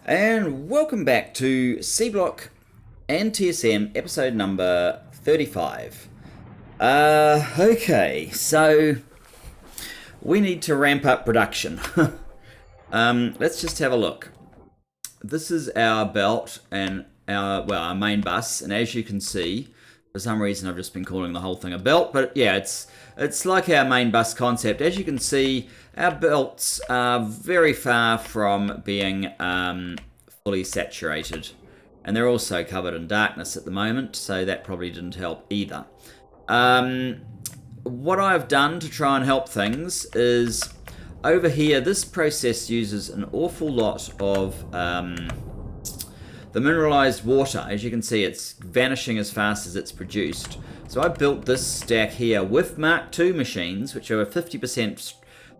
And welcome back to Seablock and TSM episode number 35. Okay, so we need to ramp up production. Let's just have a look. This is our belt and our main bus, and as you can see, for some reason I've just been calling the whole thing a belt, but yeah, it's like our main bus concept. As you can see, our belts are very far from being fully saturated, and they're also covered in darkness at the moment, so that probably didn't help either. What I've done to try and help things is over here, this process uses an awful lot of the mineralized water. As you can see, it's vanishing as fast as it's produced. So I built this stack here with Mark II machines, which are 50%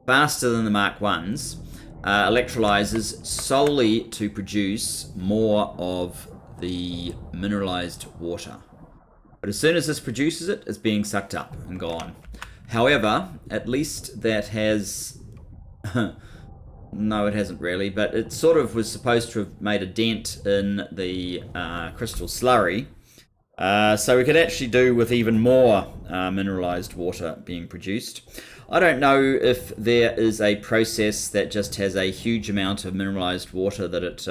faster than the Mark I's, electrolyzers, solely to produce more of the mineralized water. But as soon as this produces it, it's being sucked up and gone. However, at least that has... No, it hasn't really, but it sort of was supposed to have made a dent in the crystal slurry. So we could actually do with even more mineralized water being produced. I don't know if there is a process that just has a huge amount of mineralized water that it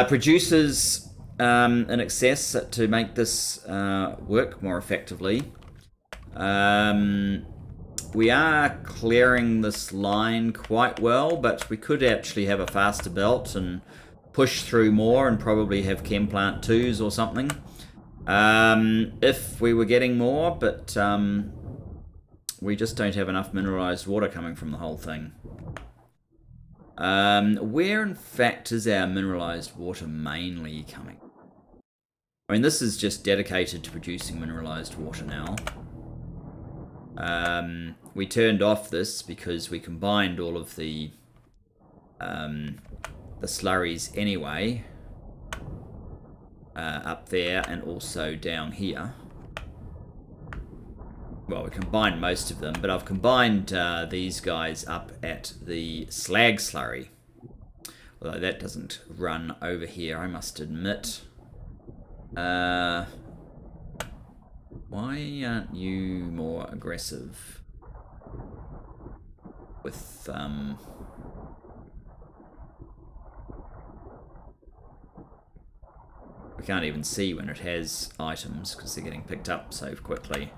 produces in excess to make this work more effectively. We are clearing this line quite well, but we could actually have a faster belt and push through more and probably have chem plant 2s or something. If we were getting more, but we just don't have enough mineralized water coming from the whole thing. Where in fact is our mineralized water mainly coming? I mean, this is just dedicated to producing mineralized water now. We turned off this because we combined all of the slurries anyway, up there and also down here. Well, we combined most of them, but I've combined these guys up at the slag slurry. Although that doesn't run over here, I must admit. Why aren't you more aggressive with we can't even see when it has items because they're getting picked up so quickly.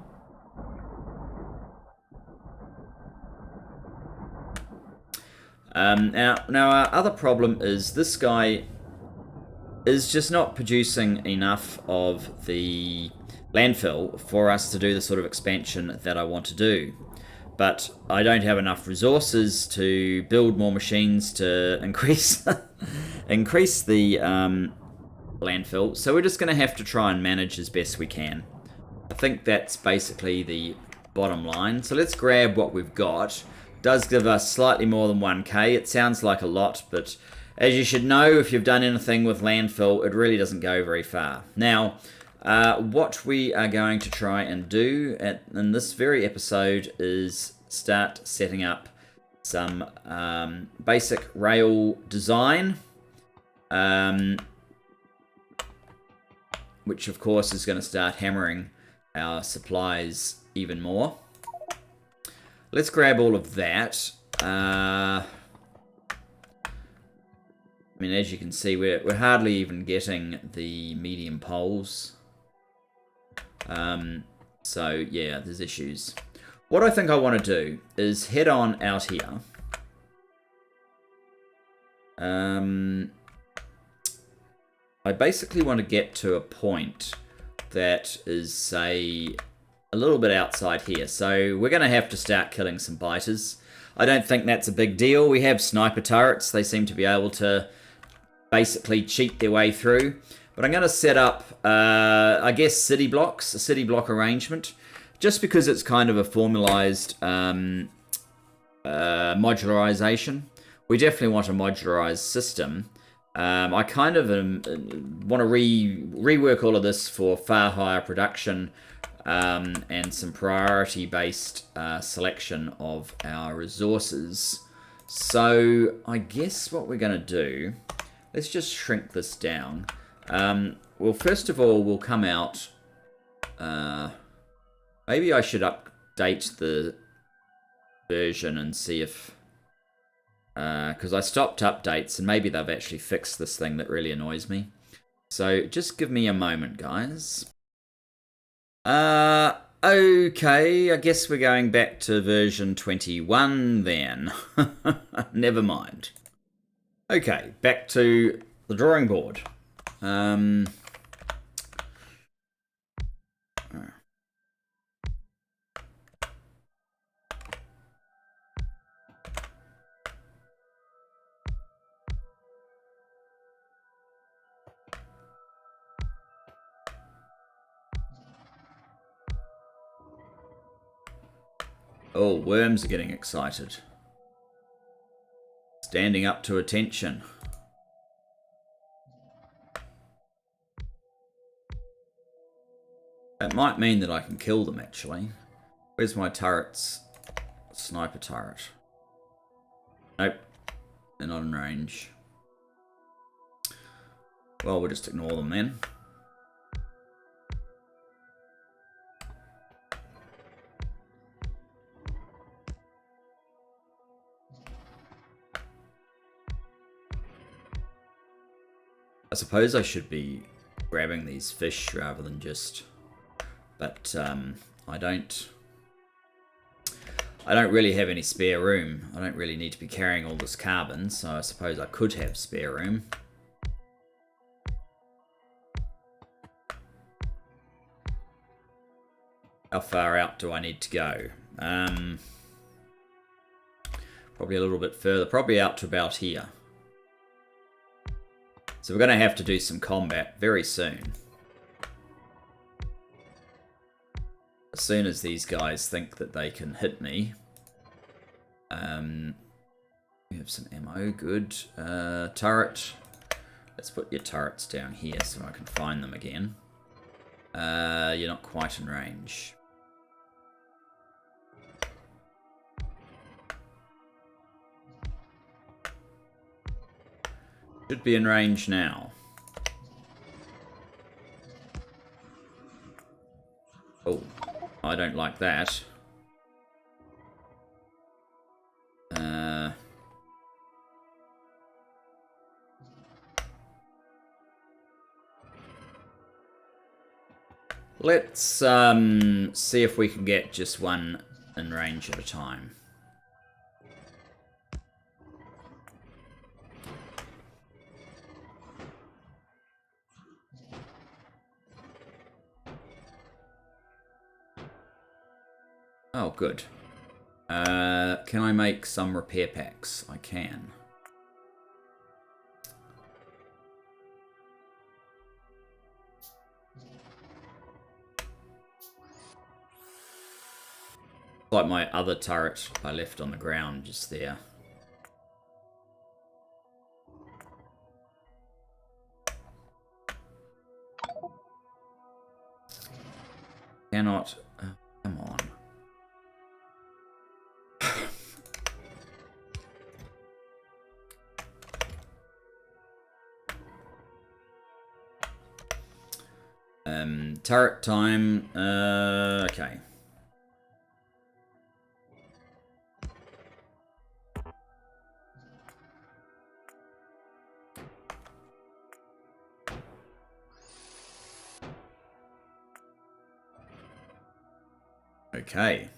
Now our other problem is this guy is just not producing enough of the landfill for us to do the sort of expansion that I want to do. But I don't have enough resources to build more machines to increase increase the landfill, so we're just going to have to try and manage as best we can. I think that's basically the bottom line. So let's grab what we've got. It does give us slightly more than 1k. It sounds like a lot, but as you should know, if you've done anything with landfill, it really doesn't go very far. Now, what we are going to try and do in this very episode is start setting up some basic rail design, which of course is going to start hammering our supplies even more. Let's grab all of that. I mean, as you can see, we're hardly even getting the medium poles. So yeah, there's issues. What I think I want to do is head on out here. I basically want to get to a point that is, say, a little bit outside here. So we're going to have to start killing some biters. I don't think that's a big deal. We have sniper turrets. They seem to be able to basically cheat their way through. But I'm going to set up, I guess, city blocks, a city block arrangement, just because it's kind of a formalized modularization. We definitely want a modularized system. I kind of want to rework all of this for far higher production and some priority-based selection of our resources. So I guess what we're going to do, let's just shrink this down. Well, first of all, we'll come out. Maybe I should update the version and see if... because I stopped updates and maybe they've actually fixed this thing that really annoys me. So just give me a moment, guys. Okay, I guess we're going back to version 21 then. Never mind. Okay, back to the drawing board. Oh, worms are getting excited. Standing up to attention. That might mean that I can kill them, actually. Where's my turrets? Sniper turret. Nope. They're not in range. Well, we'll just ignore them then. I suppose I should be grabbing these fish rather than just... But I don't really have any spare room. I don't really need to be carrying all this carbon, so I suppose I could have spare room. How far out do I need to go? Probably a little bit further. Probably out to about here. So we're going to have to do some combat very soon. As soon as these guys think that they can hit me. We have some ammo. Good. Turret. Let's put your turrets down here so I can find them again. You're not quite in range. Should be in range now. Oh, I don't like that. Let's see if we can get just one in range at a time. Oh, good. Can I make some repair packs? I can. Like my other turret I left on the ground just there. Cannot... Oh, come on. Turret time. Okay. Okay.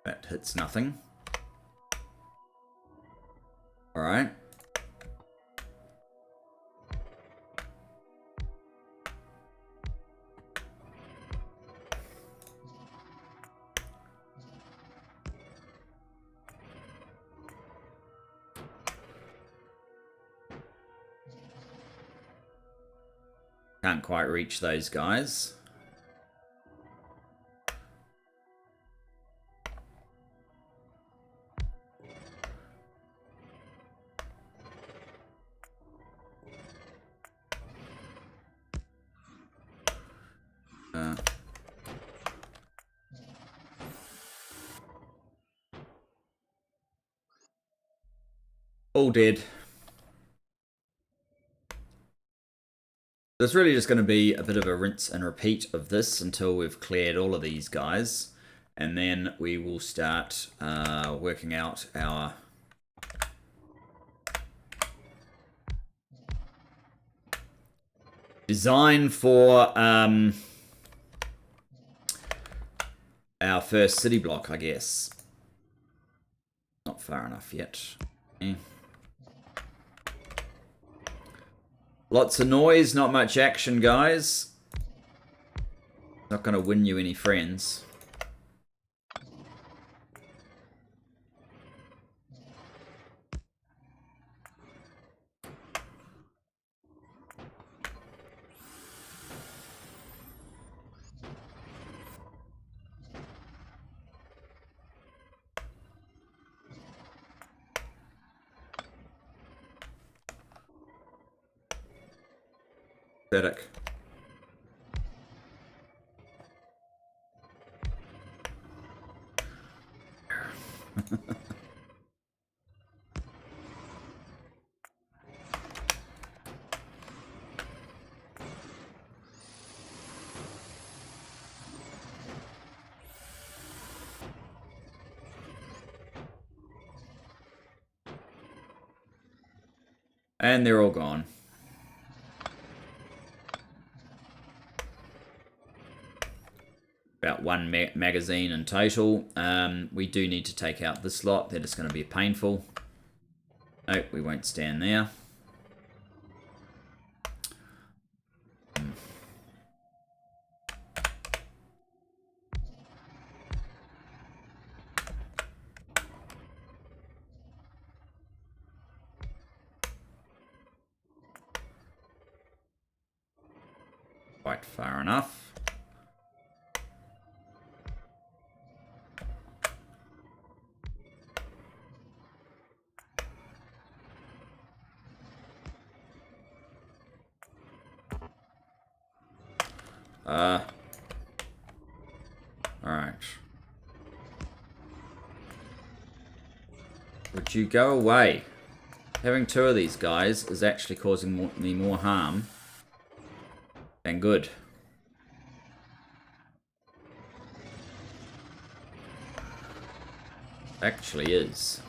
That hits nothing. All right. Can't quite reach those guys. All dead. There's really just going to be a bit of a rinse and repeat of this until we've cleared all of these guys. And then we will start working out our design for our first city block, I guess. Not far enough yet. Okay. Lots of noise, not much action, guys. Not going to win you any friends. Pathetic. And they're all gone. About one magazine in total. We do need to take out this lot. That is going to be painful. Nope, we won't stand there. Quite far enough. Alright. Would you go away? Having two of these guys is actually causing me more harm than good. Actually is.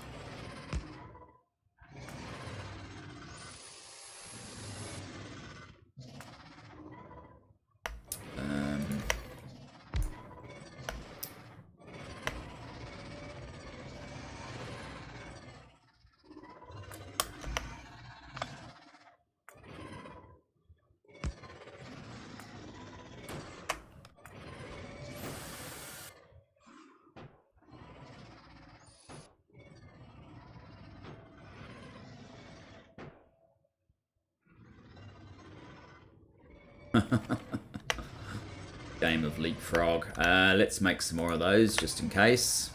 Game of leapfrog. Let's make some more of those just in case.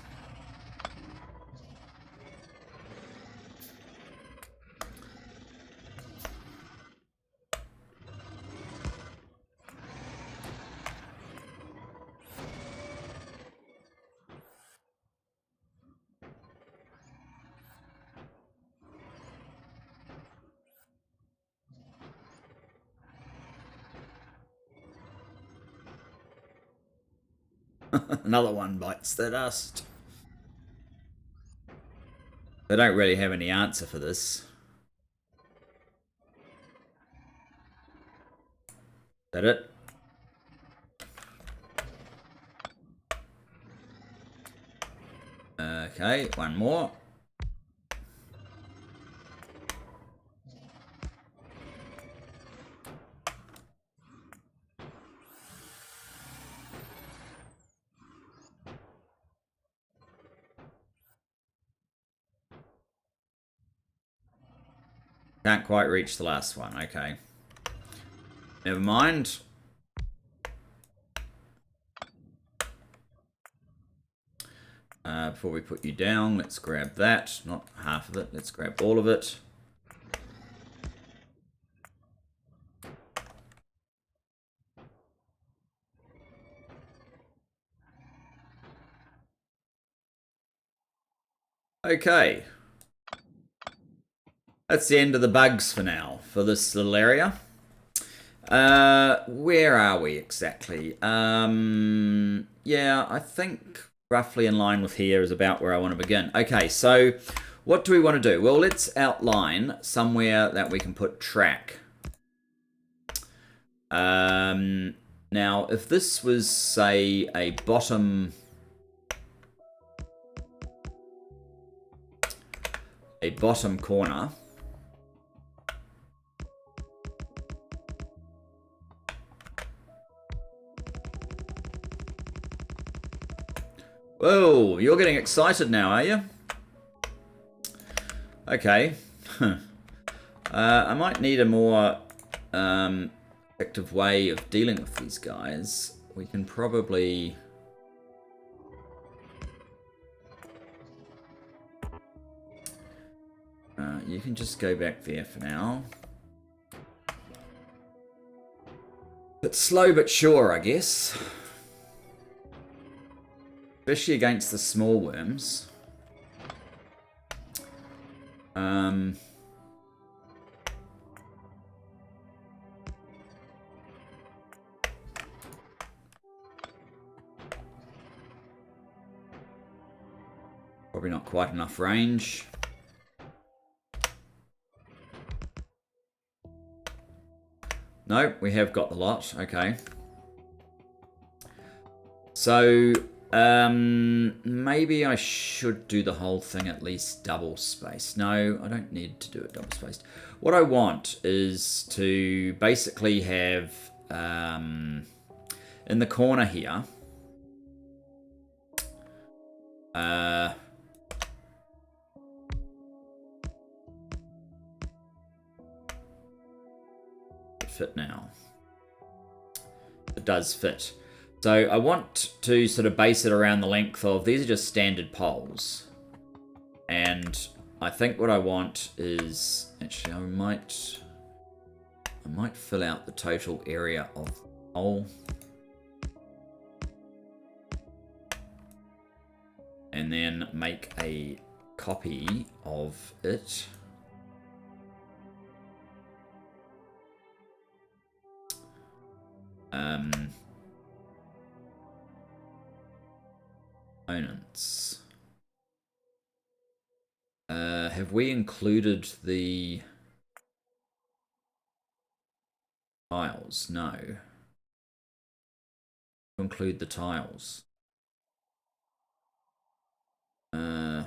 Another one bites the dust. They don't really have any answer for this. Is that it? Okay, one more. Can't quite reach the last one. Okay. Never mind. Before we put you down, let's grab that. Not half of it. Let's grab all of it. Okay. That's the end of the bugs for now, for this little area. Where are we exactly? Yeah, I think roughly in line with here is about where I want to begin. Okay, so what do we want to do? Well, let's outline somewhere that we can put track. Now, if this was, say, a bottom corner, whoa, you're getting excited now, are you? Okay. I might need a more effective way of dealing with these guys. We can probably... you can just go back there for now. But slow but sure, I guess. Especially against the small worms. Probably not quite enough range. No, we have got the lot. Okay. So, maybe I should do the whole thing at least double spaced. No, I don't need to do it double spaced. What I want is to basically have, in the corner here, fit now. It does fit. So I want to sort of base it around the length of, these are just standard poles. And I think what I want is, actually I might fill out the total area of the pole. And then make a copy of it. Components. Have we included the tiles? No. Include the tiles. Is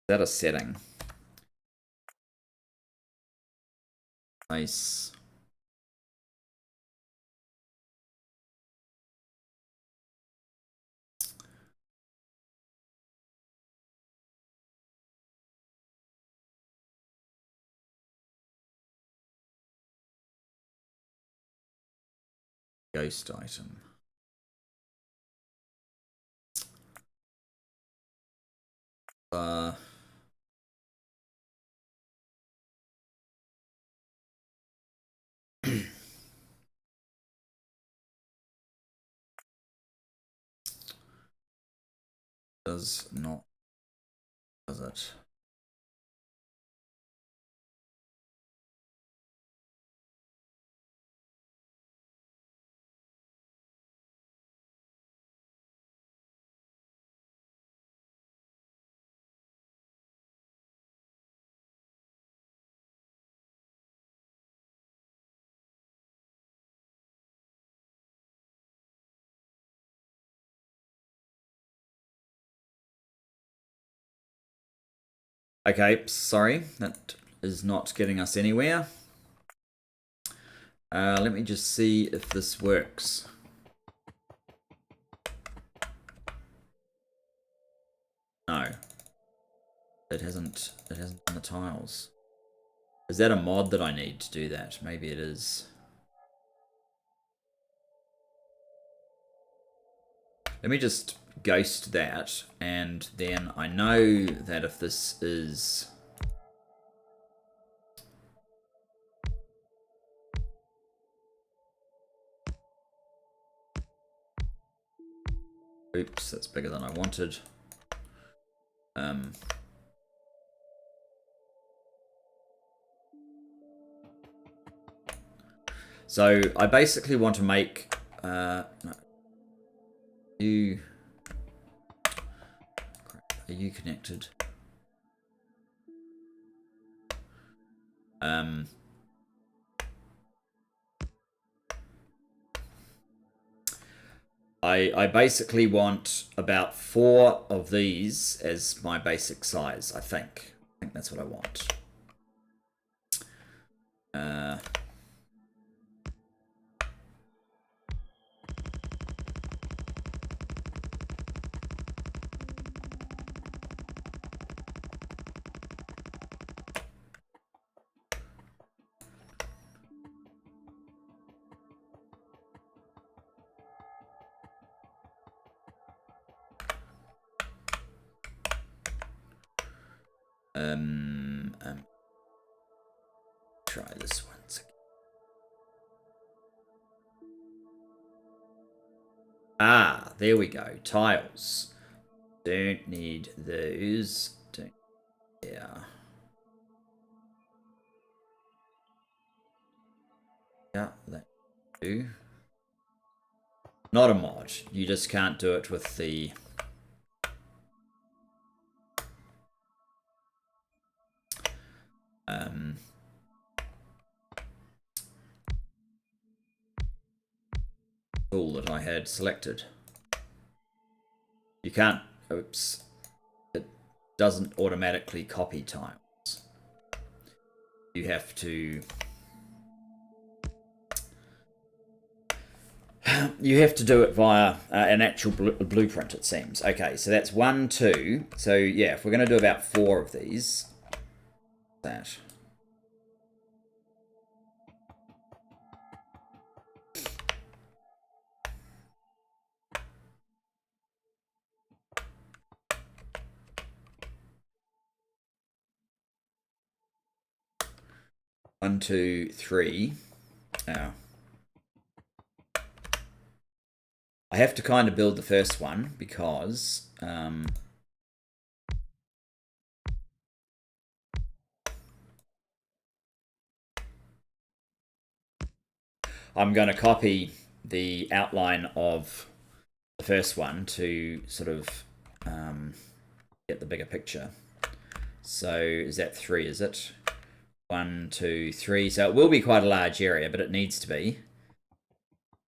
that a setting? Nice. Ghost item. Does not, does it? Okay, sorry, that is not getting us anywhere. Let me just see if this works. No. It hasn't done the tiles. Is that a mod that I need to do that? Maybe it is. Let me just ghost that, and then I know that if this is... Oops, that's bigger than I wanted. So I basically want to make no. Are you connected? I basically want about 4 of these as my basic size, I think. I think that's what I want. 'Try this once again. Ah, there we go. Tiles. Don't need those. Don't. Yeah. Yeah, that do. Not a mod. You just can't do it with the. Tool that I had selected. You can't. Oops. It doesn't automatically copy tiles. You have to. You have to do it via an actual blueprint, it seems. Okay, so that's 1, 2. So yeah, if we're going to do about 4 of these, that. One, two, three. Now, I have to kind of build the first one because I'm going to copy the outline of the first one to sort of get the bigger picture. So is that 3, is it? 1, 2, 3. So it will be quite a large area, but it needs to be.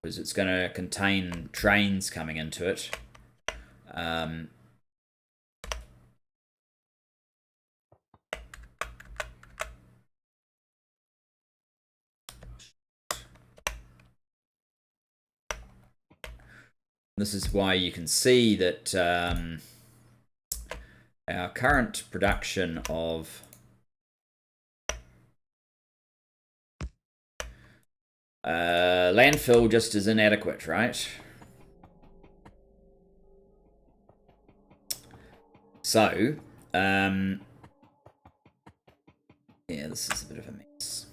Because it's going to contain trains coming into it. This is why you can see that our current production of landfill just is inadequate, right? So, yeah, this is a bit of a mess.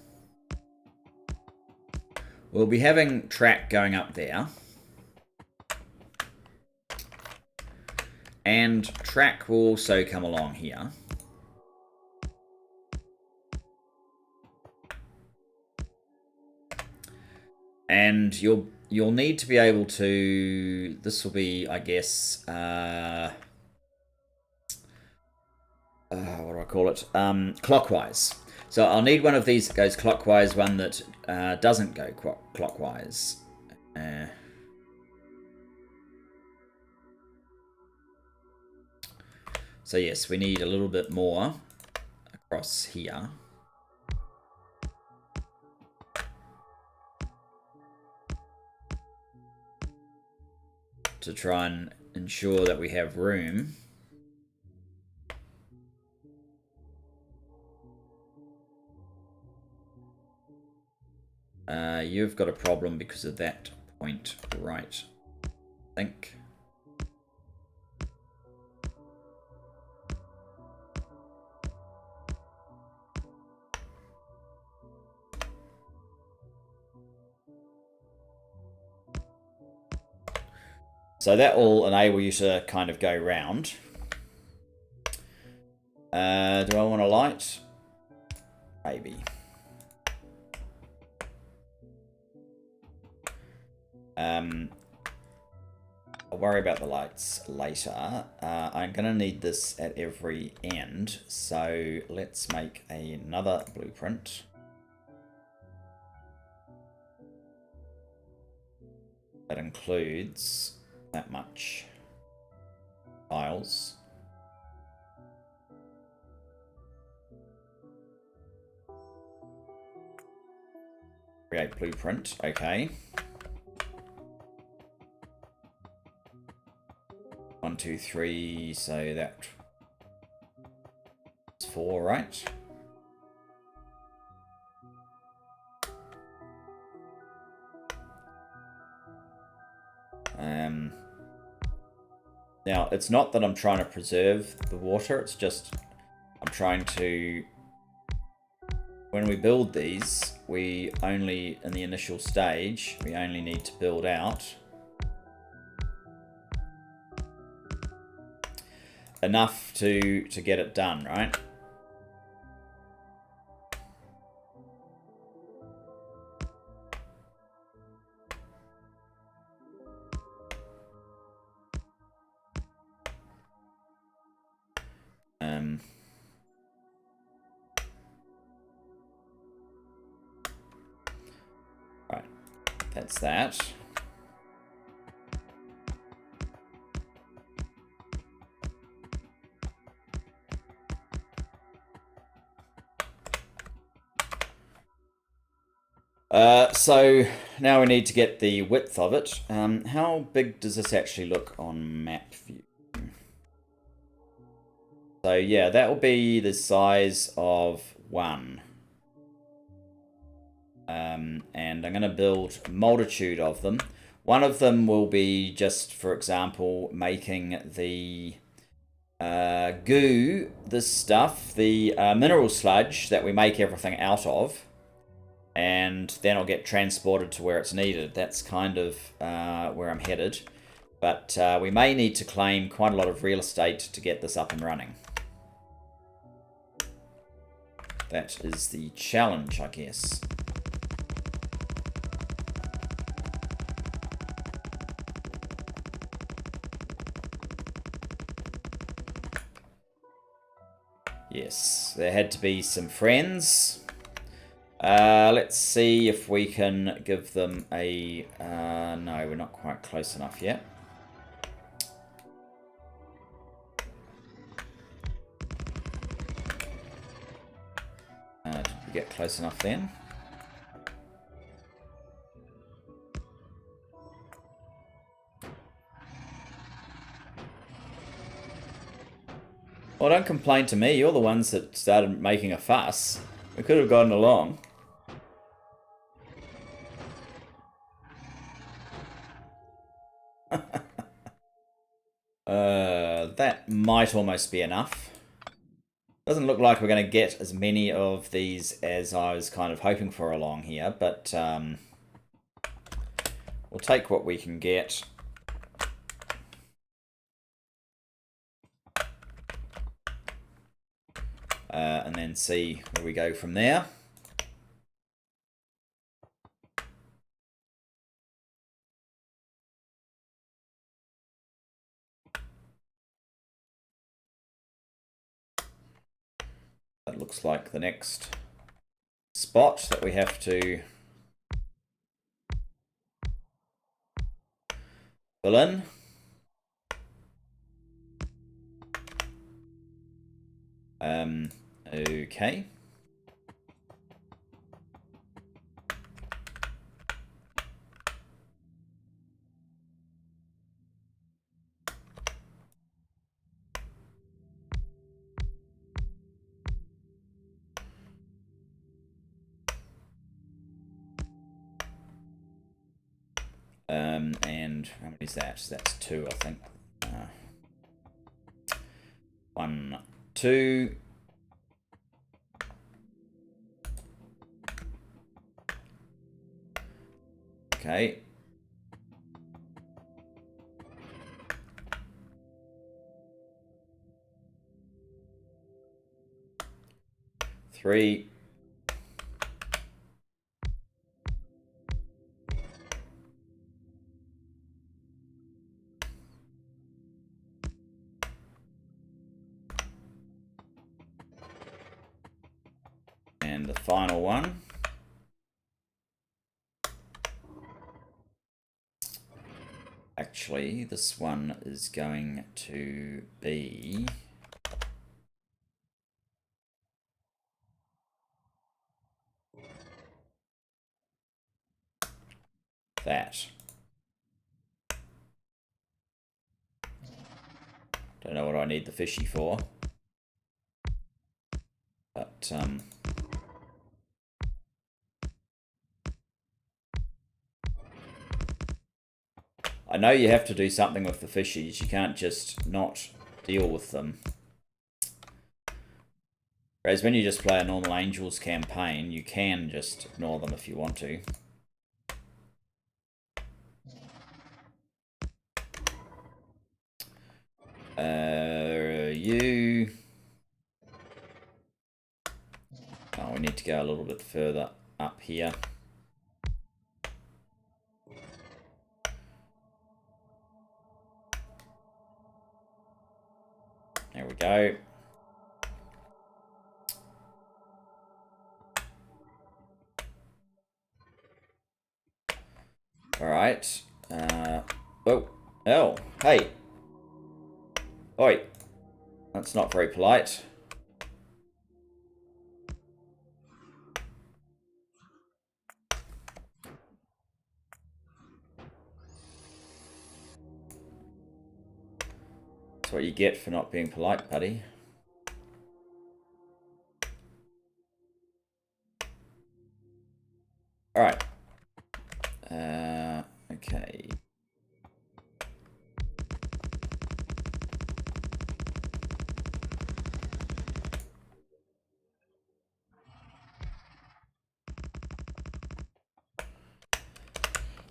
We'll be having track going up there. And track will also come along here. And you'll need to be able to. This will be, I guess, what do I call it? Clockwise. So I'll need one of these that goes clockwise, one that doesn't go clockwise. So yes, we need a little bit more across here. To try and ensure that we have room. You've got a problem because of that point, right? I think. So that will enable you to kind of go round. Do I want a light? Maybe. I'll worry about the lights later. I'm going to need this at every end, so let's make another blueprint. That includes that much tiles. Create blueprint, okay. 1, 2, 3, so that's 4, right? Now, it's not that I'm trying to preserve the water, it's just I'm trying to... When we build these, we only, in the initial stage, we only need to build out enough to get it done, right? Right, that's that. So now we need to get the width of it. How big does this actually look on map view? So yeah, that will be the size of 1. And I'm going to build a multitude of them. One of them will be just, for example, making the goo, this stuff, the mineral sludge that we make everything out of. And then it'll get transported to where it's needed. That's kind of where I'm headed. But we may need to claim quite a lot of real estate to get this up and running. That is the challenge, I guess. Yes, there had to be some friends. Let's see if we can give them a... no, we're not quite close enough yet. Did we get close enough then? Well, don't complain to me. You're the ones that started making a fuss. We could have gotten along. That might almost be enough. Doesn't look like we're going to get as many of these as I was kind of hoping for along here, but we'll take what we can get. And then see where we go from there. That looks like the next spot that we have to fill in. Okay. And how many is that? That's 2, I think. 1, 2. Okay. 3. And the final one. Actually, this one is going to be that. Don't know what I need the fishy for. But, I know you have to do something with the fishies. You can't just not deal with them. Whereas when you just play a normal Angels campaign, you can just ignore them if you want to. You... Oh, we need to go a little bit further up here. There we go. Alright. Oh, hey. Oi. That's not very polite. That's what you get for not being polite, buddy. Alright. Okay.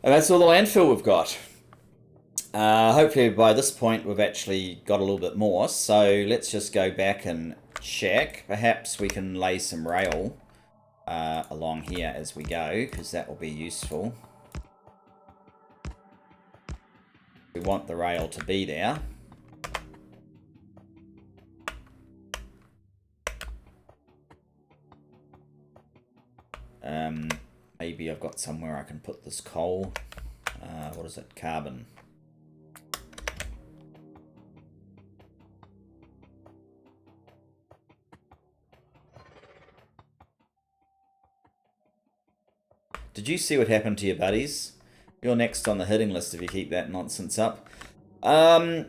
And that's all the landfill we've got. Hopefully by this point we've actually got a little bit more. So let's just go back and check. Perhaps we can lay some rail along here as we go, because that will be useful. We want the rail to be there. Maybe I've got somewhere I can put this coal. What is it? Carbon. Did you see what happened to your buddies? You're next on the hitting list if you keep that nonsense up. What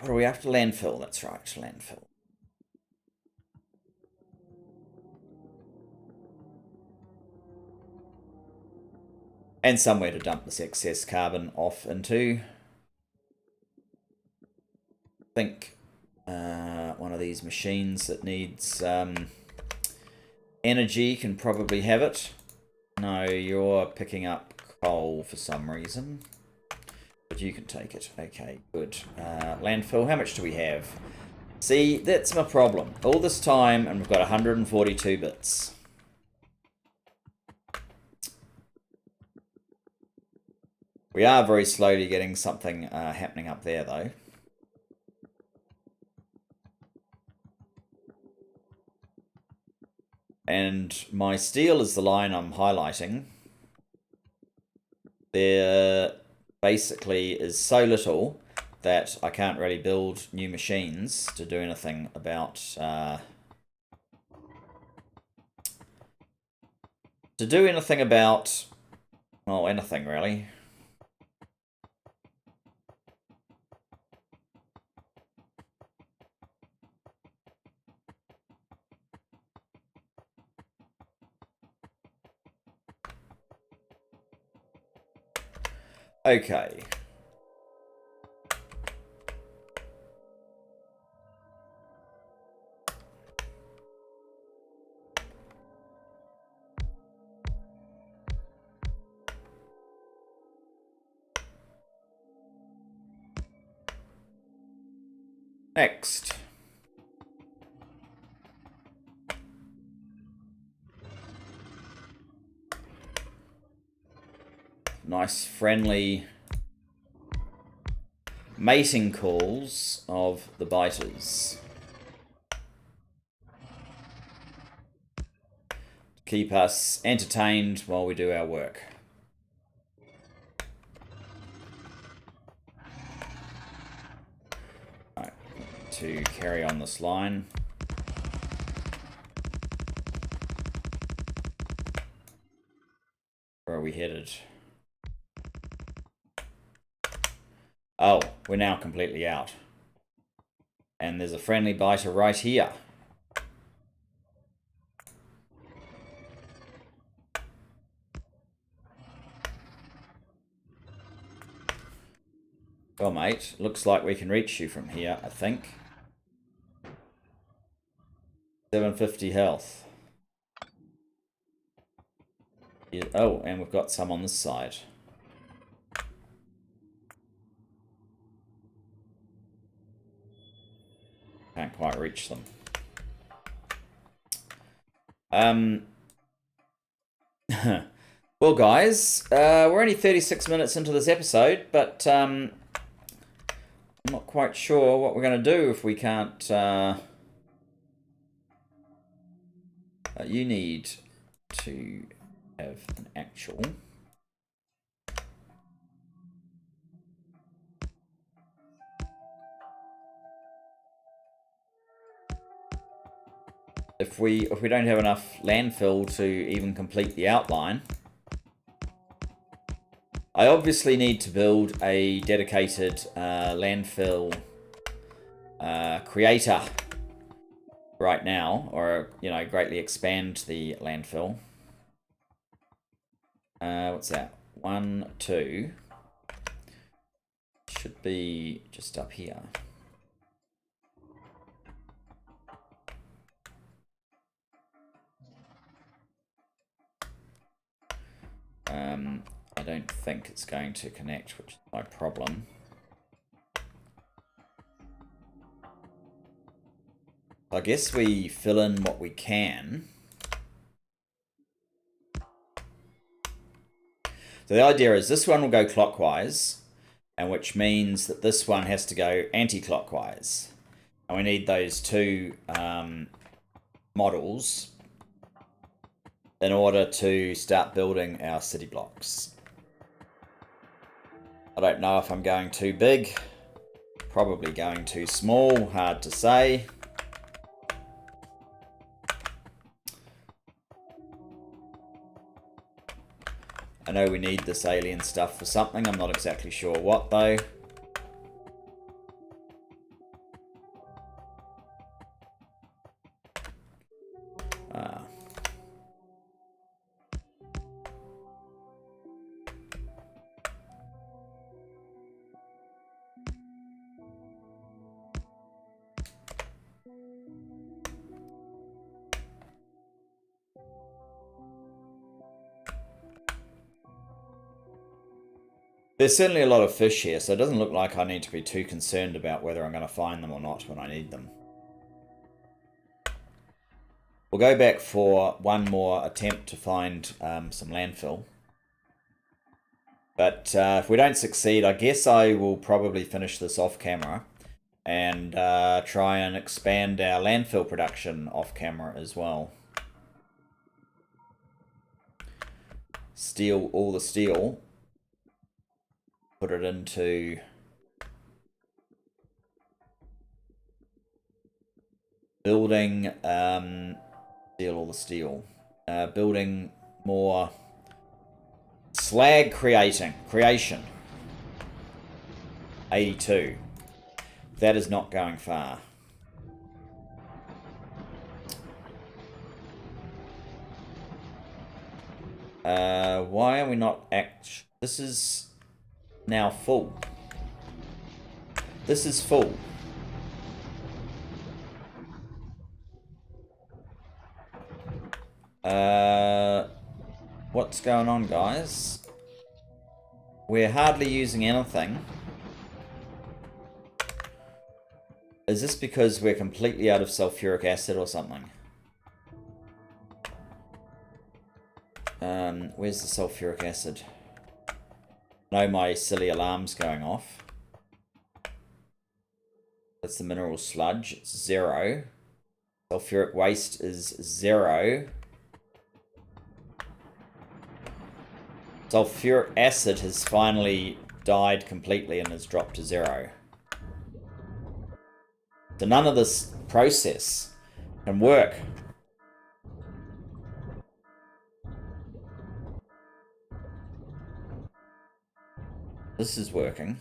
are we after? Landfill. That's right, landfill. And somewhere to dump this excess carbon off into. I think one of these machines that needs energy can probably have it. No, you're picking up coal for some reason. But you can take it. Okay, good. Landfill, how much do we have? See, that's my problem. All this time, and we've got 142 bits. We are very slowly getting something happening up there, though. And my steel is the line I'm highlighting. There basically is so little that I can't really build new machines to do anything about... well, anything really. Okay. Next. Nice friendly mating calls of the biters. keep us entertained while we do our work. Right, to carry on this line. Where are we headed? Oh, we're now completely out. And there's a friendly biter right here. Well, mate, looks like we can reach you from here, I think. 750 health. Yeah, oh, and we've got some on this side. Can't quite reach them. Well, guys, we're only 36 minutes into this episode, but I'm not quite sure what we're going to do if we can't... you need to have an actual... If we don't have enough landfill to even complete the outline, I obviously need to build a dedicated landfill creator right now, or, you know, greatly expand the landfill. What's that? 1, 2. Should be just up here. I don't think it's going to connect, which is my problem. I guess we fill in what we can. So the idea is this one will go clockwise, and which means that this one has to go anti-clockwise. And we need those two models in order to start building our city blocks. I don't know if I'm going too big, probably going too small, hard to say. I know we need this alien stuff for something, I'm not exactly sure what though. There's certainly a lot of fish here, so it doesn't look like I need to be too concerned about whether I'm going to find them or not when I need them. We'll go back for one more attempt to find some landfill. But if we don't succeed, I guess I will probably finish this off camera and try and expand our landfill production off camera as well. Steal all the steel. Put it into building, steal all the steel. Building more slag creation. 82. That is not going far. Why are we not this is now full. This is full. What's going on, guys? We're hardly using anything. Is this because we're completely out of sulfuric acid or something? Where's the sulfuric acid? No, my silly alarm's going off. That's the mineral sludge. It's 0. Sulfuric waste is 0. Sulfuric acid has finally died completely and has dropped to 0. So none of this process can work. This is working.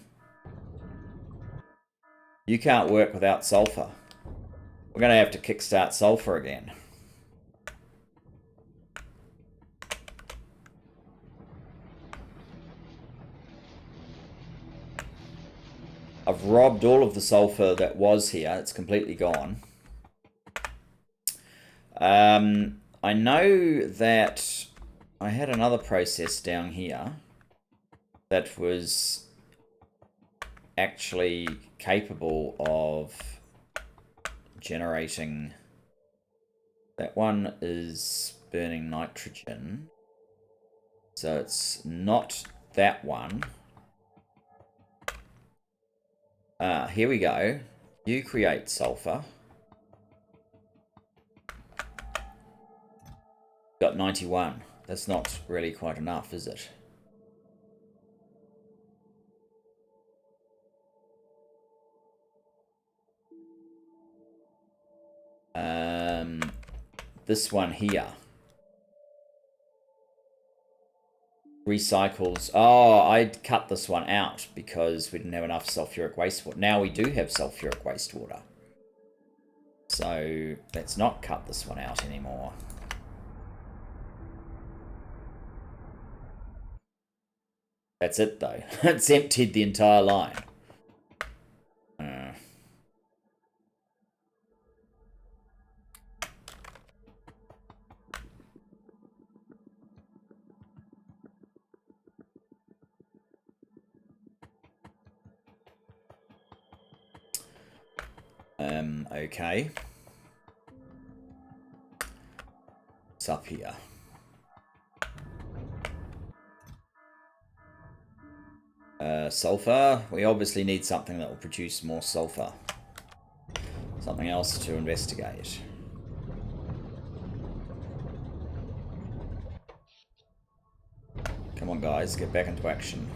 You can't work without sulfur. We're going to have to kickstart sulfur again. I've robbed all of the sulfur that was here. It's completely gone. I know that I had another process down here that was actually capable of generating. That one is burning nitrogen. So it's not that one. Here we go. You create sulfur. Got 91. That's not really quite enough, is it? This one here. Recycles. Oh, I'd cut this one out because we didn't have enough sulfuric wastewater. Now we do have sulfuric wastewater. So let's not cut this one out anymore. That's it though. It's emptied the entire line. Okay. It's up here. Sulfur. We obviously need something that will produce more sulfur. Something else to investigate. Come on, guys, get back into action.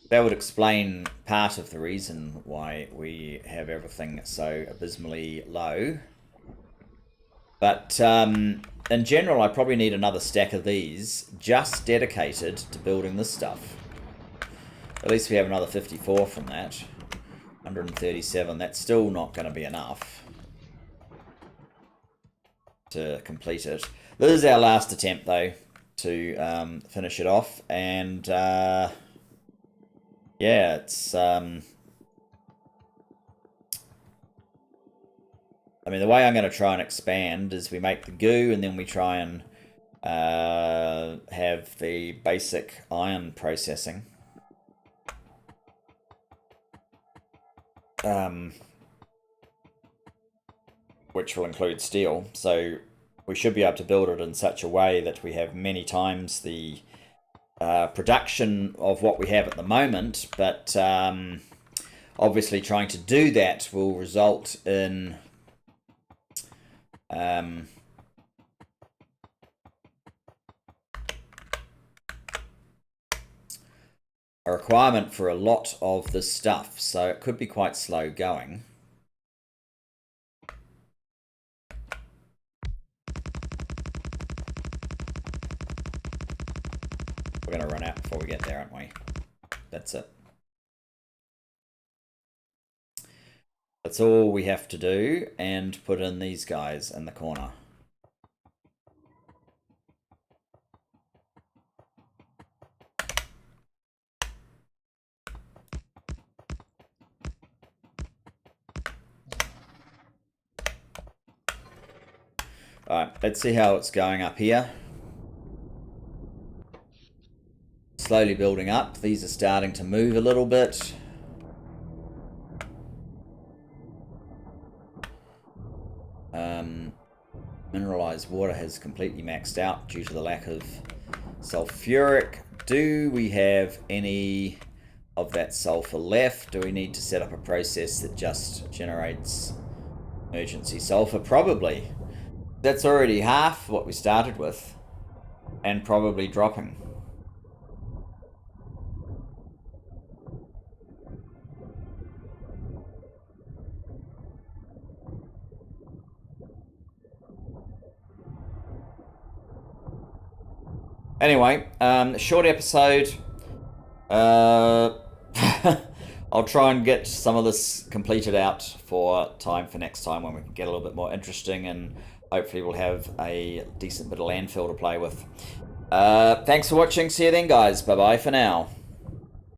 That would explain part of the reason why we have everything so abysmally low. But in general, I probably need another stack of these just dedicated to building this stuff. At least we have another 54 from that. 137. That's still not going to be enough to complete it. This is our last attempt, though, to finish it off. And yeah, it's... I mean, the way I'm going to try and expand is we make the goo and then we try and have the basic iron processing. Which will include steel. So we should be able to build it in such a way that we have many times the production of what we have at the moment. But obviously trying to do that will result in... a requirement for a lot of this stuff, so it could be quite slow going. We're going to run out before we get there, aren't we? That's it. That's all we have to do, and put in these guys in the corner. Alright, let's see how it's going up here. Slowly building up. These are starting to move a little bit. Mineralized water has completely maxed out due to the lack of sulfuric. Do we have any of that sulfur left? Do we need to set up a process that just generates emergency sulfur? Probably. That's already half what we started with, and probably dropping. Anyway, short episode. I'll try and get some of this completed out for time for next time when we can get a little bit more interesting, and hopefully we'll have a decent bit of landfill to play with. Thanks for watching. See you then, guys. Bye bye for now.